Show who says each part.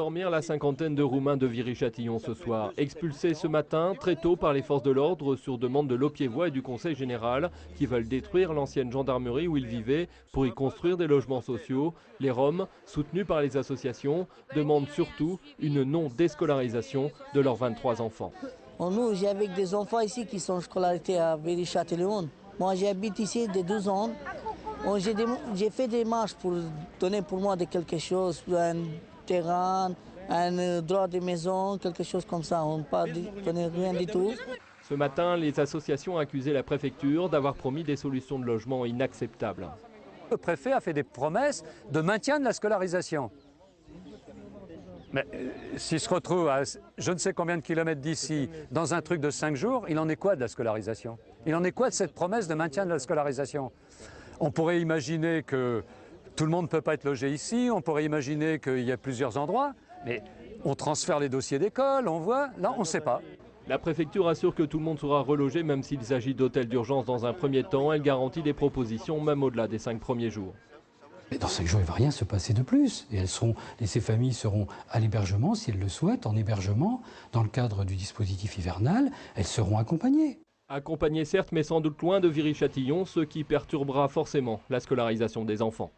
Speaker 1: Dormir la cinquantaine de Roumains de Viry-Châtillon ce soir, expulsés ce matin très tôt par les forces de l'ordre sur demande de l'Opievois et du Conseil général qui veulent détruire l'ancienne gendarmerie où ils vivaient pour y construire des logements sociaux. Les Roms, soutenus par les associations, demandent surtout une non-déscolarisation de leurs 23 enfants.
Speaker 2: Nous, j'ai avec des enfants ici qui sont scolarisés à Viry-Châtillon. Moi, j'habite ici de 12 ans. J'ai fait des marches pour donner pour moi de quelque chose, un terrain, un droit de maison, quelque chose comme ça. On ne peut pas donner rien du tout.
Speaker 1: Ce matin, les associations accusaient la préfecture d'avoir promis des solutions de logement inacceptables.
Speaker 3: Le préfet a fait des promesses de maintien de la scolarisation. Mais s'il se retrouve à je ne sais combien de kilomètres d'ici, dans un truc de 5 jours, il en est quoi de la scolarisation? Il en est quoi de cette promesse de maintien de la scolarisation? On pourrait imaginer que tout le monde ne peut pas être logé ici, on pourrait imaginer qu'il y a plusieurs endroits, mais on transfère les dossiers d'école, on voit, là on ne sait pas.
Speaker 1: La préfecture assure que tout le monde sera relogé même s'il s'agit d'hôtels d'urgence dans un premier temps. Elle garantit des propositions même au-delà des 5 premiers jours.
Speaker 4: Mais dans 5 jours, il ne va rien se passer de plus. Et ces familles seront à l'hébergement, si elles le souhaitent, en hébergement, dans le cadre du dispositif hivernal, elles seront accompagnées.
Speaker 1: Accompagnées certes, mais sans doute loin de Viry-Châtillon, ce qui perturbera forcément la scolarisation des enfants.